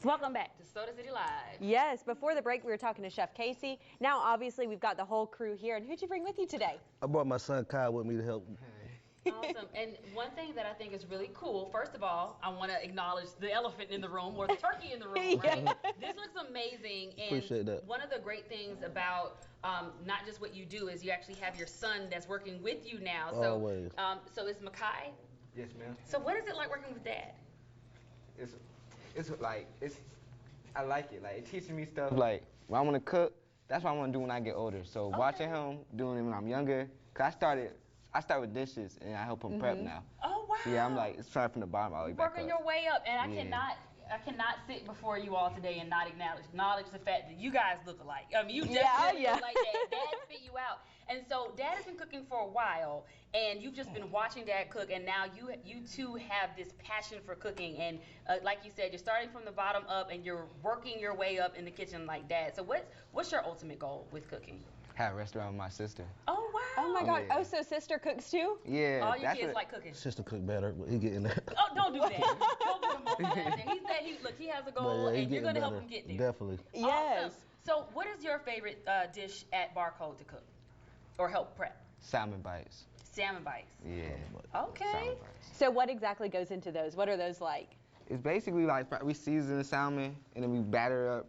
Welcome back to Soda City Live. Yes, before the break we were talking to Chef Casey. Now obviously we've got the whole crew here. And who'd you bring with you today? I brought my son Kyle with me to help. Awesome. And one thing that I think is really cool, first of all, I want to acknowledge the elephant in the room, or the turkey in the room, right? Yeah. This looks amazing. And Appreciate that. one of the great things about not just what you do is you actually have your son that's working with you now. So, Always. So it's Makai. Yes, ma'am. So what is it like working with Dad? I like it. Like, it teaches me stuff like when I want to cook. That's what I want to do when I get older. So watching him doing it when I'm younger, cause I start with dishes and I help him prep now. Oh wow. So yeah, I'm like starting from the bottom all the way back Working up. your way up, and I cannot sit before you all today and not acknowledge the fact that you guys look alike. I mean, you definitely look like Dad. Dad spit you out. And so Dad has been cooking for a while, and you've just been watching Dad cook, and now you too have this passion for cooking. And like you said, you're starting from the bottom up, and you're working your way up in the kitchen like Dad. So what's your ultimate goal with cooking? Have a restaurant with my sister. Oh wow. Oh my God. Yeah. Oh, so sister cooks too? Yeah. All your kids like cooking. Sister cook better, but he getting there. Oh, don't do that. Don't put him on blast. He said he has a goal, But yeah, and you're gonna help him get there. Definitely. Yes. Awesome. So what is your favorite dish at Barcode to cook or help prep? Salmon bites. Salmon bites. Yeah. Okay. Salmon bites. So what exactly goes into those? What are those like? It's basically like we season the salmon and then we batter it up,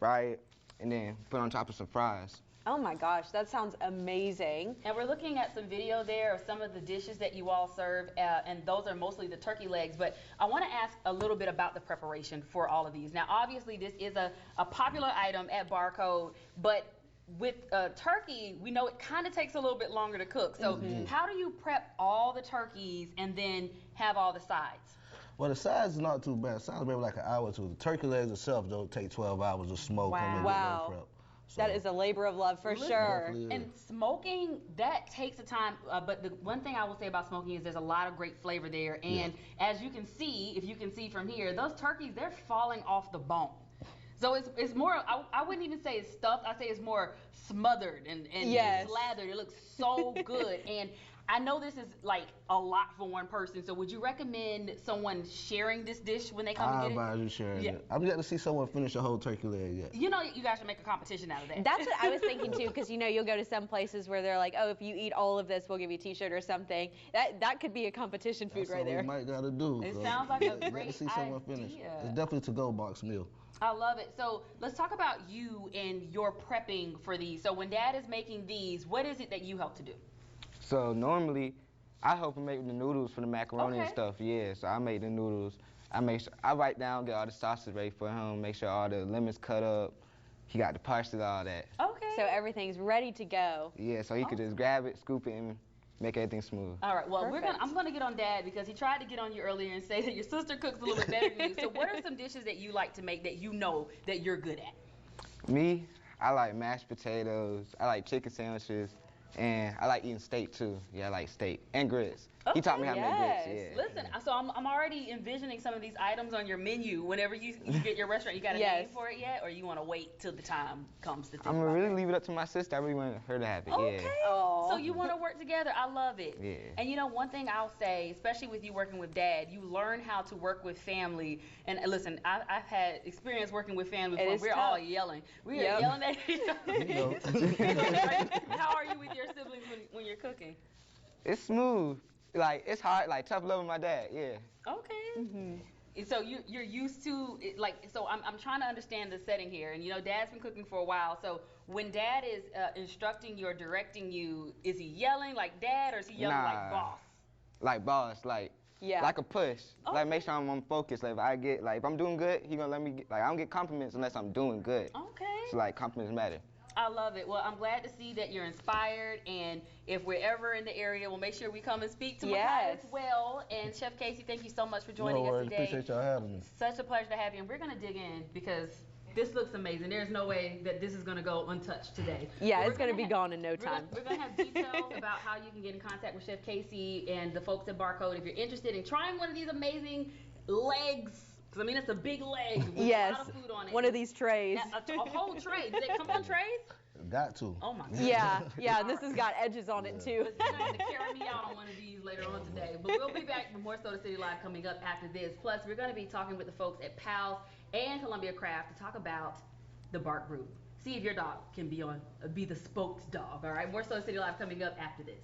fry it, and then put on top of some fries. Oh my gosh, that sounds amazing. And we're looking at some video there of some of the dishes that you all serve, and those are mostly the turkey legs. But I want to ask a little bit about the preparation for all of these. Now, obviously, this is a popular item at Barcode, but with turkey, we know it kind of takes a little bit longer to cook. So how do you prep all the turkeys and then have all the sides? Well, the size is not too bad. Size maybe like an hour or two. The turkey legs itself don't take 12 hours to smoke. Wow. Prep. So, That is a labor of love for sure. Definitely is. And smoking, that takes a time, but the one thing I will say about smoking is there's a lot of great flavor there. And as you can see, if you can see from here, those turkeys, they're falling off the bone. So it's more, I wouldn't even say it's stuffed, I'd say it's more smothered and slathered. It looks so good. And I know this is like a lot for one person, so would you recommend someone sharing this dish when they come and get it? I advise you sharing it. I'm yet to see someone finish a whole turkey leg yet. You know, you guys should make a competition out of that. That's what I was thinking too, because you know you'll go to some places where they're like, oh, if you eat all of this, we'll give you a T-shirt or something. That could be a competition food right there. That's what we might gotta do. It sounds like a Yet great to see someone finish. idea. It's definitely a to-go box meal. I love it. So let's talk about you and your prepping for these. So when Dad is making these, what is it that you help to do? So normally, I help him make the noodles for the macaroni and stuff. Yeah, so I make the noodles. I write down, get all the sauces ready for him, make sure all the lemons cut up. He got the parsley, all that. Okay. So everything's ready to go. Yeah, so he could just grab it, scoop it, and make everything smooth. All right. Well, Perfect. I'm gonna get on Dad because he tried to get on you earlier and say that your sister cooks a little bit better than you. So what are some dishes that you like to make that you know that you're good at? Me, I like mashed potatoes. I like chicken sandwiches. And I like eating steak too. Yeah, I like steak and grits. He taught me how to make grits. Yeah. Listen, so I'm already envisioning some of these items on your menu. Whenever you get your restaurant, you got a name for it yet, or you want to wait till the time comes to think I'm about gonna really it? leave it up to my sister. I really want her to have it. Okay. Yeah. Aw. So you want to work together. I love it. Yeah. And you know, one thing I'll say, especially with you working with Dad, you learn how to work with family. And listen, I've had experience working with family before. We're all yelling. We are yelling at each other. How are you with your siblings when you're cooking? It's smooth. Like, it's hard, like tough love with my dad, yeah. Okay. And so you're used to it, like, so I'm trying to understand the setting here. And you know, Dad's been cooking for a while. So when Dad is instructing you or directing you, is he yelling like Dad or is he yelling like boss? Like boss, like a push. Like make sure I'm on focus. Like if I'm doing good, he gonna let me I don't get compliments unless I'm doing good. Okay. So like compliments matter. I love it. Well, I'm glad to see that you're inspired, and if we're ever in the area, we'll make sure we come and speak to Makai as well. And Chef Casey, thank you so much for joining us today. Appreciate y'all having me. Such a pleasure to have you, and we're gonna dig in because this looks amazing. There's no way that this is gonna go untouched today. Yeah, it's gonna be gone in no time. We're gonna have details about how you can get in contact with Chef Casey and the folks at Barcode if you're interested in trying one of these amazing legs. I mean, it's a big leg with a lot of food on it. One of these trays. A whole tray. Does it come on trays? got to. Oh my God. Yeah, this has got edges on it too. But you're gonna have to carry me out on one of these later on today. But we'll be back with more Soda City Live coming up after this. Plus, we're gonna be talking with the folks at Pals and Columbia Craft to talk about the Bark Group. See if your dog can be the spoked dog. All right, more Soda City Live coming up after this.